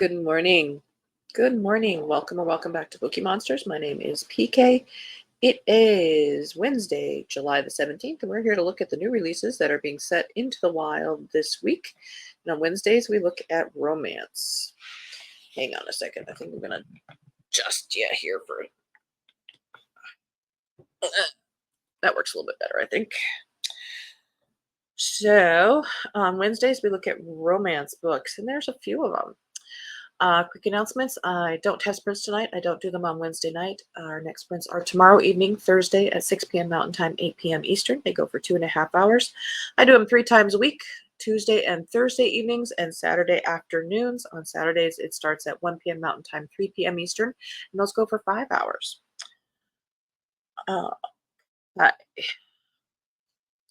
Good morning. Good morning. Welcome or welcome back to Bookeemonsters. My name is PK. It is Wednesday, July the 17th, and we're here to look at the new releases that are being set into the wild this week. And on Wednesdays, we look at romance. Hang on a second. I think I'm going to adjust here for that works a little bit better, I think. So on Wednesdays, we look at romance books, and there's a few of them. Quick announcements. I don't test prints tonight. I don't do them on Wednesday night. Our next prints are tomorrow evening, Thursday at 6 p.m. Mountain Time, 8 p.m. Eastern. They go for 2.5 hours. I do them 3 times a week, Tuesday and Thursday evenings and Saturday afternoons. On Saturdays, it starts at 1 p.m. Mountain Time, 3 p.m. Eastern, and those go for 5 hours. I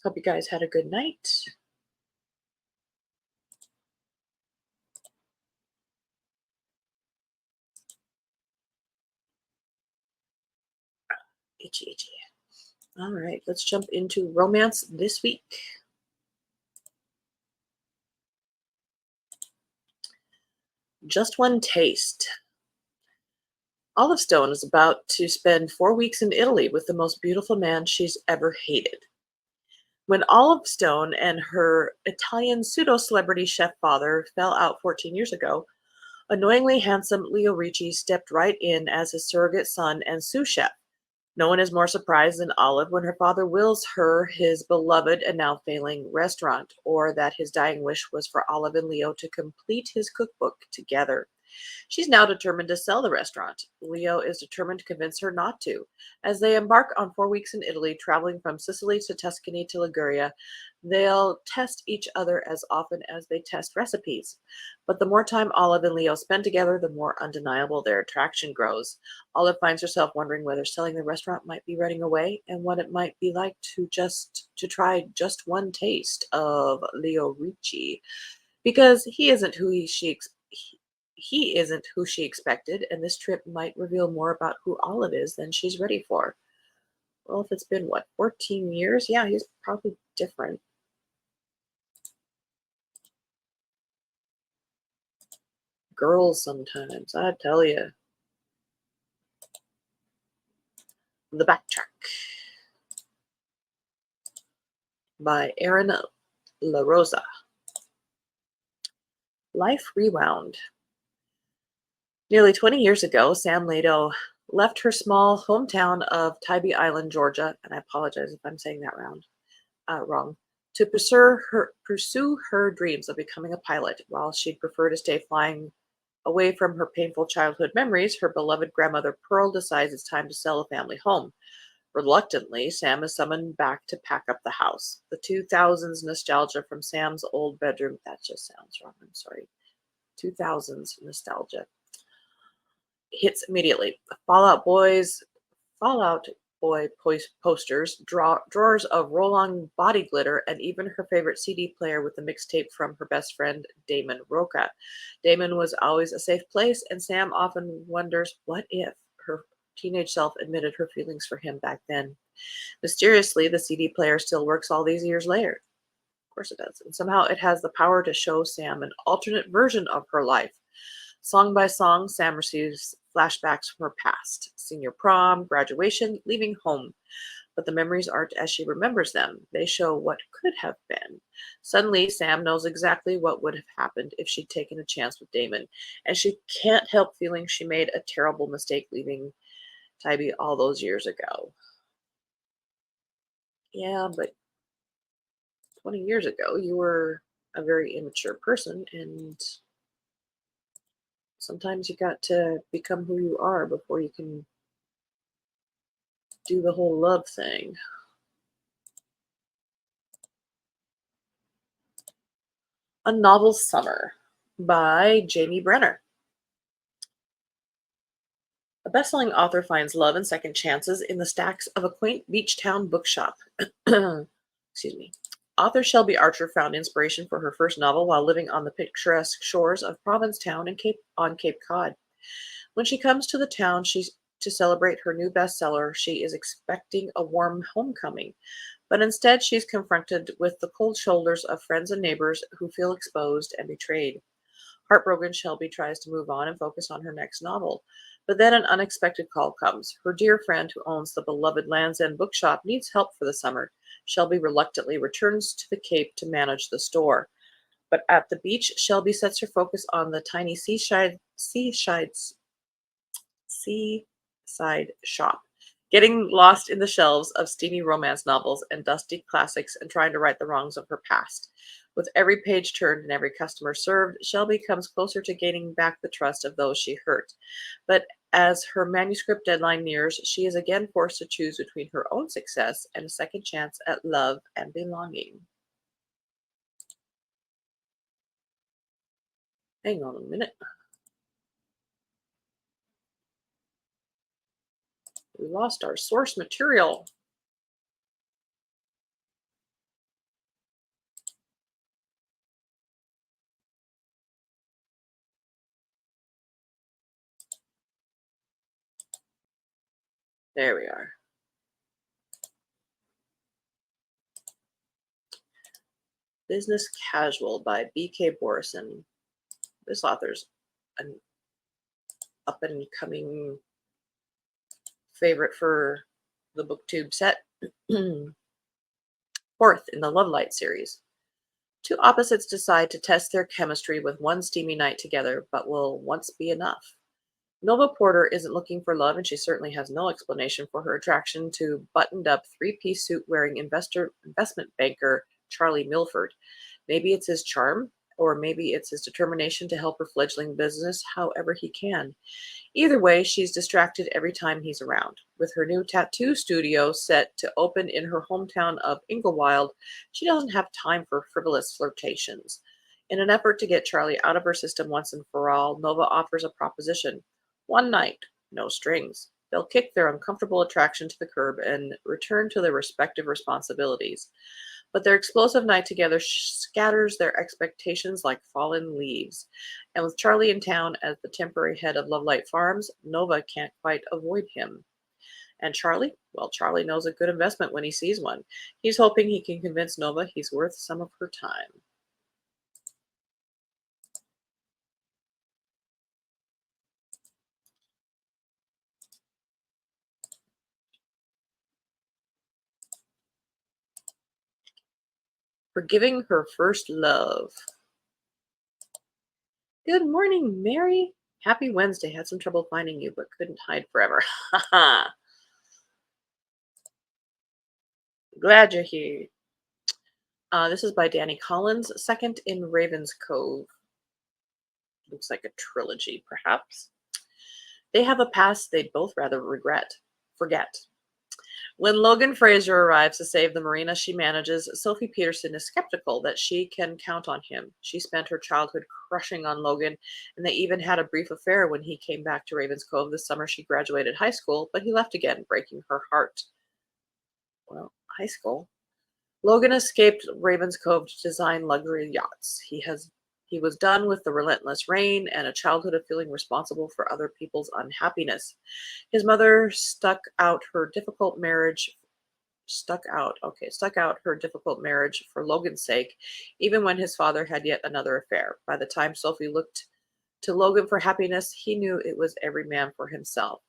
hope you guys had a good night. Itchy. All right, let's jump into romance this week. Just One Taste. Olive Stone is about to spend 4 weeks in Italy with the most beautiful man she's ever hated. When Olive Stone and her Italian pseudo-celebrity chef father fell out 14 years ago, annoyingly handsome Leo Ricci stepped right in as his surrogate son and sous chef. No one is more surprised than Olive when her father wills her his beloved and now failing restaurant, or that his dying wish was for Olive and Leo to complete his cookbook together. She's now determined to sell the restaurant. Leo is determined to convince her not to. As they embark on 4 weeks in Italy, traveling from Sicily to Tuscany to Liguria, they'll test each other as often as they test recipes. But the more time Olive and Leo spend together, the more undeniable their attraction grows. Olive finds herself wondering whether selling the restaurant might be running away, and what it might be like to try just one taste of Leo Ricci, because he isn't who she expected, and this trip might reveal more about who Olive is than she's ready for. Well, if it's been, 14 years? Yeah, he's probably different. Girls sometimes, I tell you. The Backtrack by Erin LaRosa. Life Rewound. Nearly 20 years ago, Sam Lado left her small hometown of Tybee Island, Georgia, and I apologize if I'm saying that wrong, to pursue her dreams of becoming a pilot. While she'd prefer to stay flying away from her painful childhood memories, her beloved grandmother Pearl decides it's time to sell the family home. Reluctantly, Sam is summoned back to pack up the house. The 2000s nostalgia from Sam's old bedroom. That just sounds wrong. I'm sorry. 2000s nostalgia hits immediately. Fallout Boy posters, drawers of roll-on body glitter, and even her favorite CD player with the mixtape from her best friend, Damon Roca. Damon was always a safe place, and Sam often wonders what if her teenage self admitted her feelings for him back then. Mysteriously, the CD player still works all these years later. Of course it does. And somehow it has the power to show Sam an alternate version of her life. Song by song, Sam receives flashbacks from her past: senior prom, graduation, leaving home. But the memories aren't as she remembers them. They show what could have been. Suddenly, Sam knows exactly what would have happened if she'd taken a chance with Damon, and she can't help feeling she made a terrible mistake leaving Tybee all those years ago. Yeah, but 20 years ago, you were a very immature person, and sometimes you got to become who you are before you can do the whole love thing. A Novel Summer by Jamie Brenner. A best-selling author finds love and second chances in the stacks of a quaint beach town bookshop. Excuse me. Author Shelby Archer found inspiration for her first novel while living on the picturesque shores of Provincetown and Cape Cod. When she comes to the town to celebrate her new bestseller, she is expecting a warm homecoming, but instead she's confronted with the cold shoulders of friends and neighbors who feel exposed and betrayed. Heartbroken, Shelby tries to move on and focus on her next novel. But then an unexpected call comes. Her dear friend who owns the beloved Land's End bookshop needs help for the summer. Shelby reluctantly returns to the Cape to manage the store. But at the beach, Shelby sets her focus on the tiny seaside shop, getting lost in the shelves of steamy romance novels and dusty classics and trying to right the wrongs of her past. With every page turned and every customer served, Shelby comes closer to gaining back the trust of those she hurt. But as her manuscript deadline nears, she is again forced to choose between her own success and a second chance at love and belonging. Hang on a minute. We lost our source material. There we are. Business Casual by B.K. Borison. This author's an up and coming favorite for the booktube set. Fourth in the Love Light series. Two opposites decide to test their chemistry with one steamy night together, but will once be enough. Nova Porter isn't looking for love, and she certainly has no explanation for her attraction to buttoned-up three-piece suit-wearing investment banker Charlie Milford. Maybe it's his charm, or maybe it's his determination to help her fledgling business however he can. Either way, she's distracted every time he's around. With her new tattoo studio set to open in her hometown of Inglewild, she doesn't have time for frivolous flirtations. In an effort to get Charlie out of her system once and for all, Nova offers a proposition. One night, no strings. They'll kick their uncomfortable attraction to the curb and return to their respective responsibilities. But their explosive night together scatters their expectations like fallen leaves. And with Charlie in town as the temporary head of Lovelight Farms, Nova can't quite avoid him. And Charlie? Well, Charlie knows a good investment when he sees one. He's hoping he can convince Nova he's worth some of her time. Forgiving her first love. Good morning, Mary. Happy Wednesday. Had some trouble finding you, but couldn't hide forever. Glad you're here. This is by Danny Collins, second in Raven's Cove. Looks like a trilogy, perhaps. They have a past they'd both rather forget. When Logan Fraser arrives to save the marina she manages, Sophie Peterson is skeptical that she can count on him. She spent her childhood crushing on Logan, and they even had a brief affair when he came back to Ravens Cove the summer she graduated high school, but he left again, breaking her heart. Well, high school. Logan escaped Ravens Cove to design luxury yachts. He was done with the relentless rain and a childhood of feeling responsible for other people's unhappiness. His mother stuck out her difficult marriage for Logan's sake, even when his father had yet another affair. By the time Sophie looked to Logan for happiness, he knew it was every man for himself.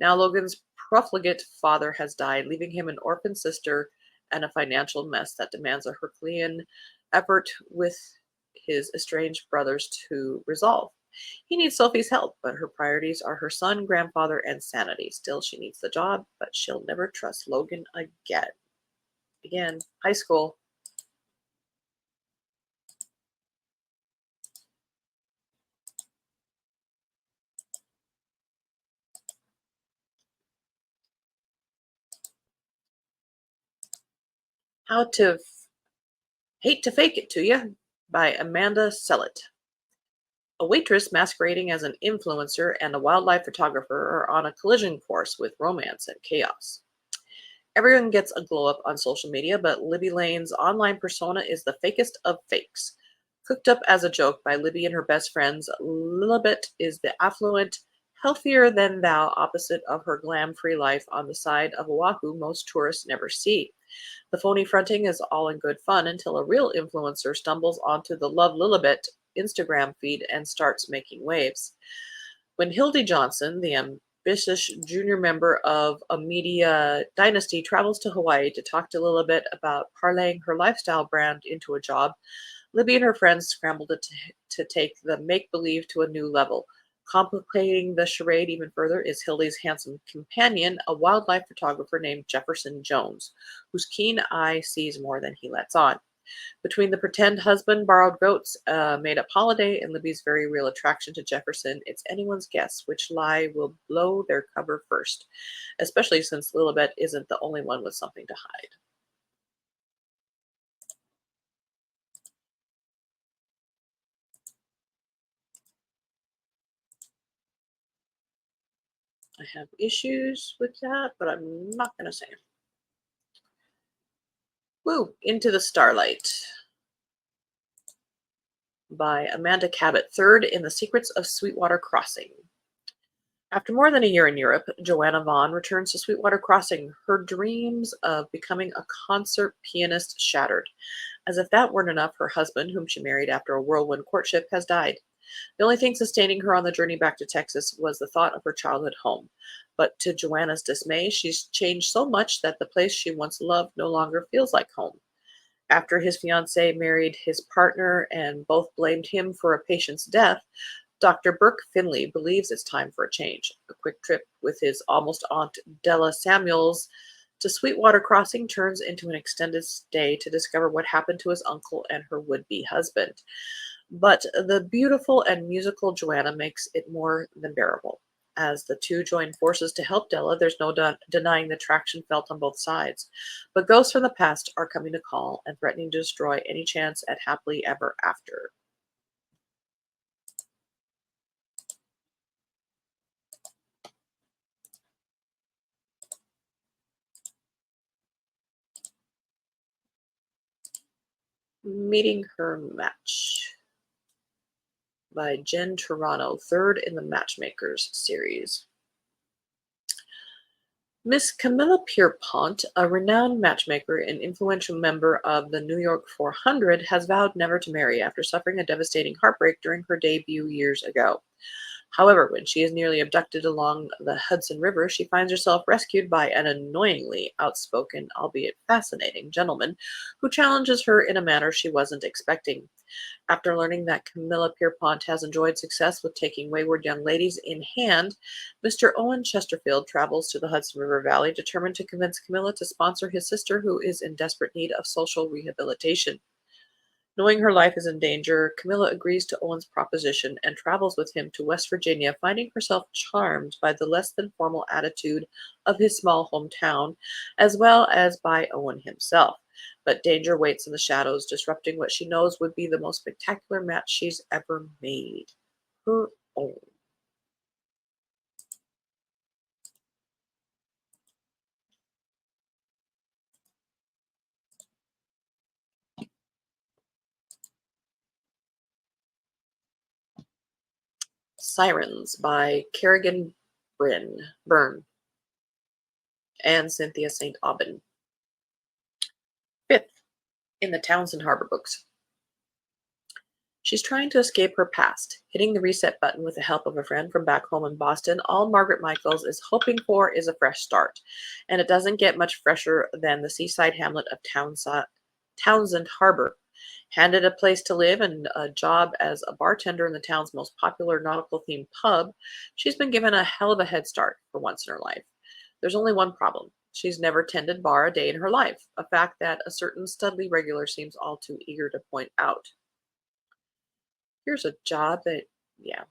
Now Logan's profligate father has died, leaving him an orphan sister and a financial mess that demands a Herculean effort with his estranged brothers to resolve. He needs Sophie's help, but her priorities are her son, grandfather, and sanity. Still, she needs the job, but she'll never trust Logan again. Again, high school. How to Hate to Fake It to You by Amanda Sellett. A waitress masquerading as an influencer and a wildlife photographer are on a collision course with romance and chaos. Everyone gets a glow up on social media, but Libby Lane's online persona is the fakest of fakes. Cooked up as a joke by Libby and her best friends, Lilibet is the affluent, healthier than thou opposite of her glam-free life on the side of Oahu most tourists never see. The phony fronting is all in good fun until a real influencer stumbles onto the Love Lilibet Instagram feed and starts making waves. When Hildy Johnson, the ambitious junior member of a media dynasty, travels to Hawaii to talk to Lilibet about parlaying her lifestyle brand into a job, Libby and her friends scramble to take the make believe to a new level. Complicating the charade even further is Hildy's handsome companion, a wildlife photographer named Jefferson Jones, whose keen eye sees more than he lets on. Between the pretend husband, borrowed goats, made up holiday, and Libby's very real attraction to Jefferson, it's anyone's guess which lie will blow their cover first, especially since Lilibet isn't the only one with something to hide. I have issues with that, but I'm not going to say. Woo! Into the Starlight by Amanda Cabot, third in The Secrets of Sweetwater Crossing. After more than a year in Europe, Joanna Vaughn returns to Sweetwater Crossing, her dreams of becoming a concert pianist shattered. As if that weren't enough, her husband, whom she married after a whirlwind courtship, has died. The only thing sustaining her on the journey back to Texas was the thought of her childhood home. But to Joanna's dismay, she's changed so much that the place she once loved no longer feels like home. After his fiancée married his partner and both blamed him for a patient's death, Dr. Burke Finley believes it's time for a change. A quick trip with his almost aunt Della Samuels to Sweetwater Crossing turns into an extended stay to discover what happened to his uncle and her would-be husband. But the beautiful and musical Joanna makes it more than bearable. As the two join forces to help Della, there's no denying the traction felt on both sides. But ghosts from the past are coming to call and threatening to destroy any chance at happily ever after. Meeting Her Match by Jen Toronto, third in the Matchmakers series. Miss Camilla Pierpont, a renowned matchmaker and influential member of the New York 400, has vowed never to marry after suffering a devastating heartbreak during her debut years ago. However, when she is nearly abducted along the Hudson River, she finds herself rescued by an annoyingly outspoken, albeit fascinating, gentleman who challenges her in a manner she wasn't expecting. After learning that Camilla Pierpont has enjoyed success with taking wayward young ladies in hand, Mr. Owen Chesterfield travels to the Hudson River Valley determined to convince Camilla to sponsor his sister, who is in desperate need of social rehabilitation. Knowing her life is in danger, Camilla agrees to Owen's proposition and travels with him to West Virginia, finding herself charmed by the less than formal attitude of his small hometown, as well as by Owen himself. But danger waits in the shadows, disrupting what she knows would be the most spectacular match she's ever made. Her own. Sirens by Kerrigan Byrne and Cynthia St. Aubin. Fifth in the Townsend Harbor books. She's trying to escape her past, hitting the reset button with the help of a friend from back home in Boston. All Margaret Michaels is hoping for is a fresh start, and it doesn't get much fresher than the seaside hamlet of Townsend Harbor. Handed a place to live and a job as a bartender in the town's most popular nautical-themed pub, she's been given a hell of a head start for once in her life. There's only one problem. She's never tended bar a day in her life, a fact that a certain Studley regular seems all too eager to point out. Here's a job that, yeah,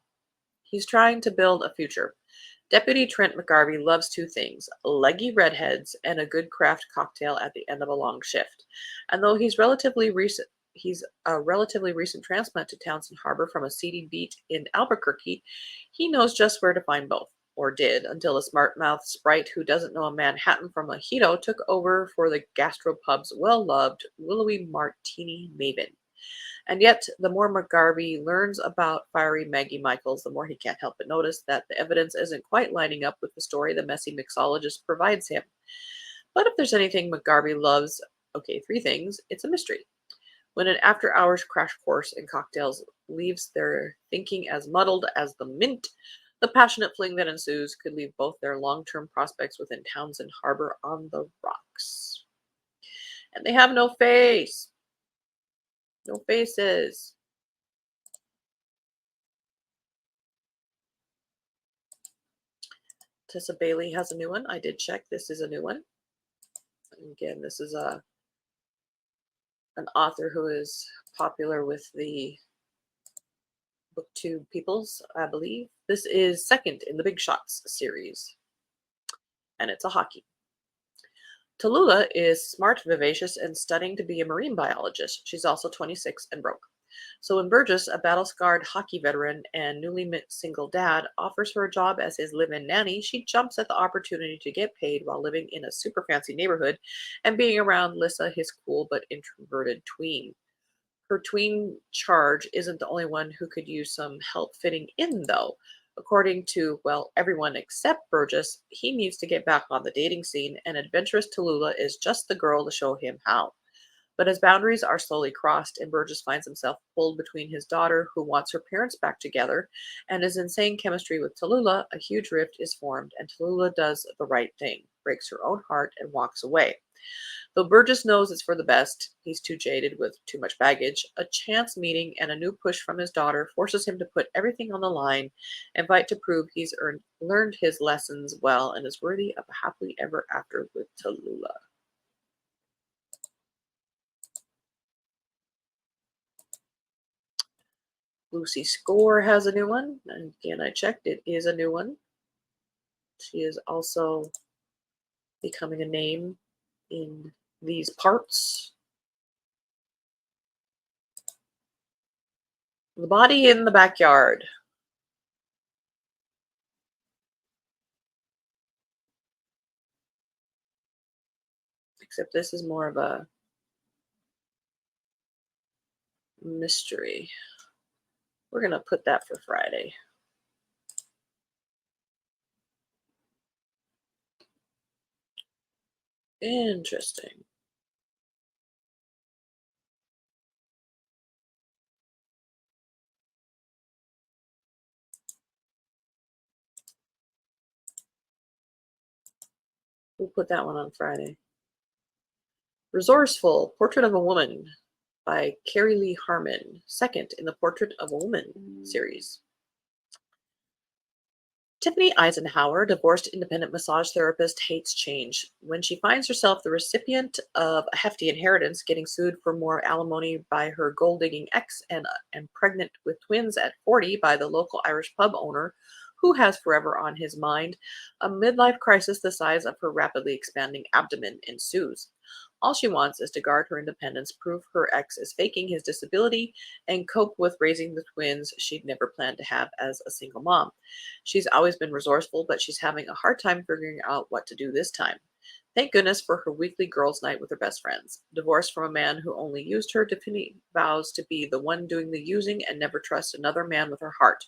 he's trying to build a future. Deputy Trent McGarvey loves two things: leggy redheads and a good craft cocktail at the end of a long shift. And though he's a relatively recent transplant to Townsend Harbor from a seedy beat in Albuquerque, he knows just where to find both, or did, until a smart-mouthed sprite who doesn't know a Manhattan from a Mojito took over for the gastropub's well-loved willowy martini maven. And yet, the more McGarvey learns about fiery Maggie Michaels, the more he can't help but notice that the evidence isn't quite lining up with the story the messy mixologist provides him. But if there's anything McGarvey loves, okay, three things, it's a mystery. When an after hours crash course in cocktails leaves their thinking as muddled as the mint, the passionate fling that ensues could leave both their long term prospects within Townsend Harbor on the rocks. And they have no face. No faces. Tessa Bailey has a new one. I did check. This is a new one. And again, this is an author who is popular with the booktube peoples, I believe. This is second in the Big Shots series, and it's a hockey. Tallulah is smart, vivacious, and studying to be a marine biologist. She's also 26 and broke. So when Burgess, a battle-scarred hockey veteran and newly single dad, offers her a job as his live-in nanny, she jumps at the opportunity to get paid while living in a super fancy neighborhood and being around Lissa, his cool but introverted tween. Her tween charge isn't the only one who could use some help fitting in, though. According to, well, everyone except Burgess, he needs to get back on the dating scene, and adventurous Tallulah is just the girl to show him how. But as boundaries are slowly crossed and Burgess finds himself pulled between his daughter, who wants her parents back together, and his insane chemistry with Tallulah, a huge rift is formed, and Tallulah does the right thing, breaks her own heart, and walks away. Though Burgess knows it's for the best, he's too jaded with too much baggage. A chance meeting and a new push from his daughter forces him to put everything on the line and fight to prove he's learned his lessons well and is worthy of a happily ever after with Tallulah. Lucy Score has a new one. And again, I checked. It is a new one. She is also becoming a name in these parts. The Body in the Backyard. Except this is more of a mystery. We're going to put that for Friday. Interesting. We'll put that one on Friday. Resourceful, Portrait of a Woman by Carrie Lee Harmon, second in the Portrait of a Woman series. Tiffany Eisenhower, divorced independent massage therapist, hates change. When she finds herself the recipient of a hefty inheritance, getting sued for more alimony by her gold-digging ex, and pregnant with twins at 40 by the local Irish pub owner, who has forever on his mind, a midlife crisis the size of her rapidly expanding abdomen ensues. All she wants is to guard her independence, prove her ex is faking his disability, and cope with raising the twins she'd never planned to have as a single mom. She's always been resourceful, but she's having a hard time figuring out what to do this time. Thank goodness for her weekly girls' night with her best friends. Divorced from a man who only used her, Tiffany vows to be the one doing the using and never trust another man with her heart.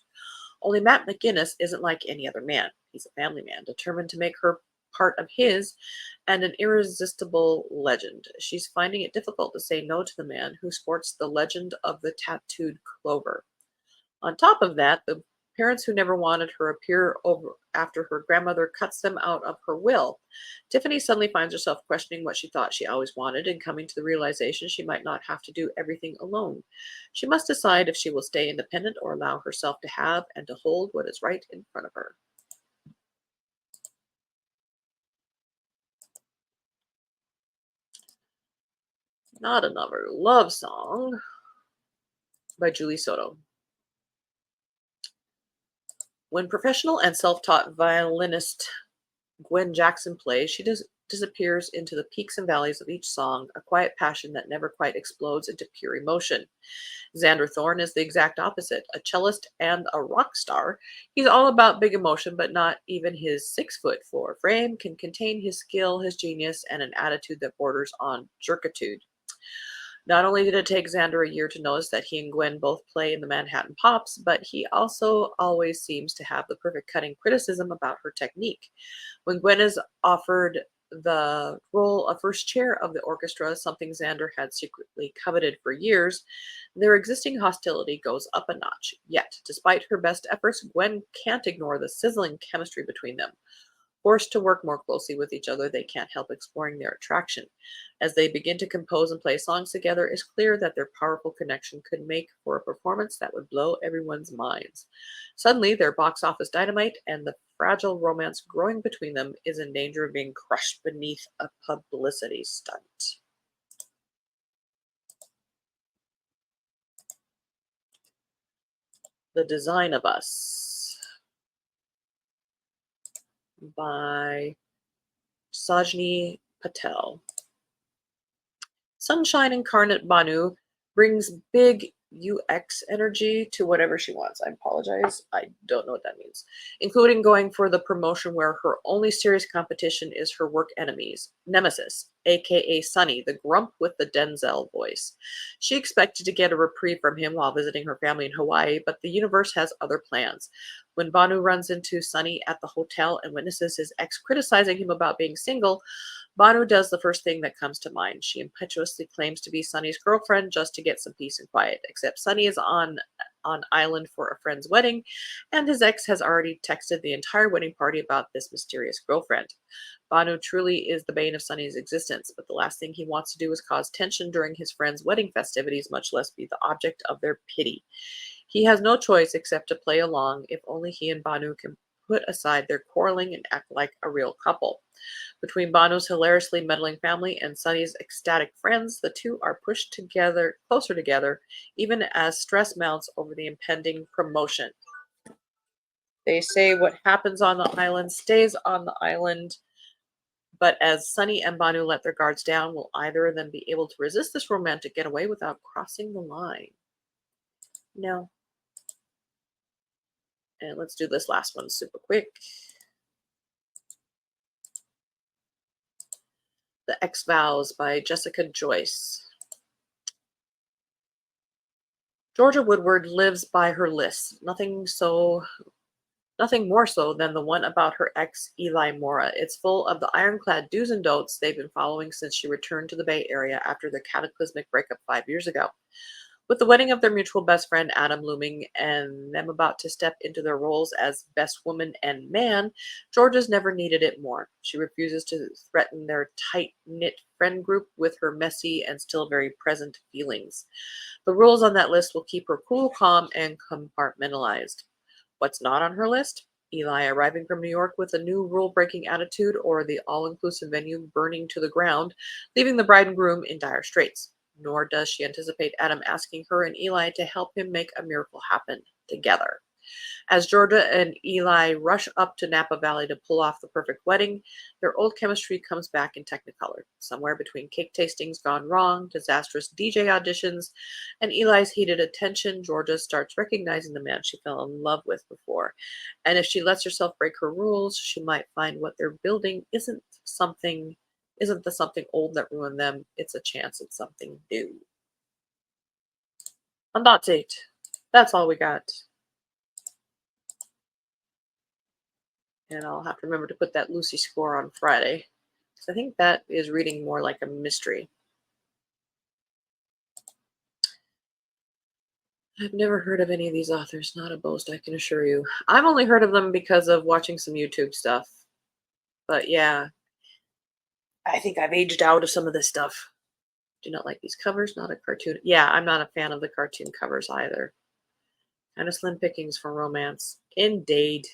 Only Matt McGinnis isn't like any other man. He's a family man, determined to make her part of his, and an irresistible legend. She's finding it difficult to say no to the man who sports the legend of the tattooed clover. On top of that, the parents who never wanted her appear over after her grandmother cuts them out of her will. Tiffany suddenly finds herself questioning what she thought she always wanted and coming to the realization she might not have to do everything alone. She must decide if she will stay independent or allow herself to have and to hold what is right in front of her. Not Another Love Song by Julie Soto. When professional and self-taught violinist Gwen Jackson plays, she disappears into the peaks and valleys of each song, a quiet passion that never quite explodes into pure emotion. Xander Thorne is the exact opposite, a cellist and a rock star. He's all about big emotion, but not even his 6'4" frame can contain his skill, his genius, and an attitude that borders on jerkitude. Not only did it take Xander a year to notice that he and Gwen both play in the Manhattan Pops, but he also always seems to have the perfect cutting criticism about her technique. When Gwen is offered the role of first chair of the orchestra, something Xander had secretly coveted for years, their existing hostility goes up a notch. Yet, despite her best efforts, Gwen can't ignore the sizzling chemistry between them. Forced to work more closely with each other, they can't help exploring their attraction. As they begin to compose and play songs together, it's clear that their powerful connection could make for a performance that would blow everyone's minds. Suddenly, their box office dynamite and the fragile romance growing between them is in danger of being crushed beneath a publicity stunt. The Design of Us by Sajni Patel. Sunshine Incarnate Banu brings big UX energy to whatever she wants. I apologize. I don't know what that means. Including going for the promotion where her only serious competition is her work enemies, Nemesis, aka Sunny, the grump with the Denzel voice. She expected to get a reprieve from him while visiting her family in Hawaii, but the universe has other plans. When Banu runs into Sunny at the hotel and witnesses his ex criticizing him about being single, Banu does the first thing that comes to mind. She impetuously claims to be Sunny's girlfriend just to get some peace and quiet, except Sunny is on island for a friend's wedding, and his ex has already texted the entire wedding party about this mysterious girlfriend. Banu truly is the bane of Sunny's existence, but the last thing he wants to do is cause tension during his friend's wedding festivities, much less be the object of their pity. He has no choice except to play along, if only he and Banu can put aside their quarreling and act like a real couple. Between Banu's hilariously meddling family and Sunny's ecstatic friends, the two are pushed together, closer together, even as stress mounts over the impending promotion. They say what happens on the island stays on the island, but as Sunny and Banu let their guards down, will either of them be able to resist this romantic getaway without crossing the line? No. And let's do this last one super quick. The X Vows by Jessica Joyce. Georgia Woodward lives by her list, nothing more so than the one about her ex, Eli Mora. It's full of the ironclad do's and don'ts they've been following since she returned to the Bay Area after the cataclysmic breakup 5 years ago. With the wedding of their mutual best friend Adam looming and them about to step into their roles as best woman and man, Georgia's never needed it more. She refuses to threaten their tight-knit friend group with her messy and still very present feelings. The rules on that list will keep her cool, calm, and compartmentalized. What's not on her list? Eli arriving from New York with a new rule-breaking attitude, or the all-inclusive venue burning to the ground, leaving the bride and groom in dire straits. Nor does she anticipate Adam asking her and Eli to help him make a miracle happen together. As Georgia and Eli rush up to Napa Valley to pull off the perfect wedding, their old chemistry comes back in Technicolor. Somewhere between cake tastings gone wrong, disastrous DJ auditions, and Eli's heated attention, Georgia starts recognizing the man she fell in love with before. And if she lets herself break her rules, she might find what they're building isn't the something old that ruined them. It's a chance at something new. And that's it. That's all we got. And I'll have to remember to put that Lucy score on Friday. So I think that is reading more like a mystery. I've never heard of any of these authors, not a boast, I can assure you. I've only heard of them because of watching some YouTube stuff. But yeah, I think I've aged out of some of this stuff. Do not like these covers, not a cartoon. Yeah, I'm not a fan of the cartoon covers either. Kind of slim pickings for romance. Indeed.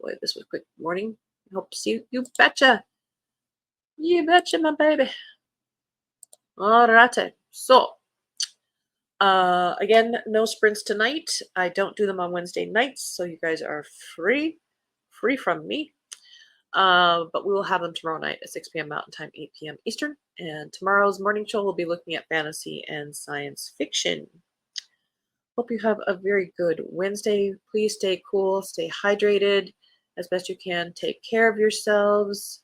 Boy, this was quick morning. Hope to see you. You betcha. You betcha, my baby. Alrighty. So, again, no sprints tonight. I don't do them on Wednesday nights, so you guys are free from me. But we will have them tomorrow night at 6 p.m. Mountain Time, 8 p.m. Eastern. And tomorrow's morning show will be looking at fantasy and science fiction. Hope you have a very good Wednesday. Please stay cool, stay hydrated as best you can. Take care of yourselves.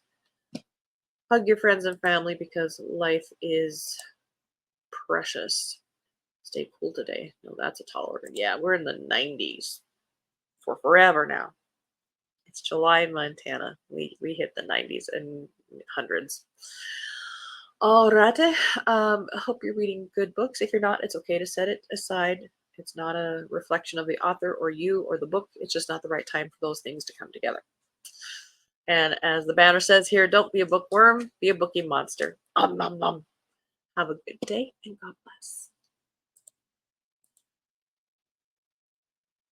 Hug your friends and family because life is precious. Stay cool today. No, that's a tall order. Yeah, we're in the 90s for forever now. It's July in Montana. We hit the 90s and hundreds. All right. I hope you're reading good books. If you're not, it's okay to set it aside. It's not a reflection of the author or you or the book. It's just not the right time for those things to come together. And as the banner says here, don't be a bookworm, be a bookie monster. Nom nom nom. Have a good day and God bless.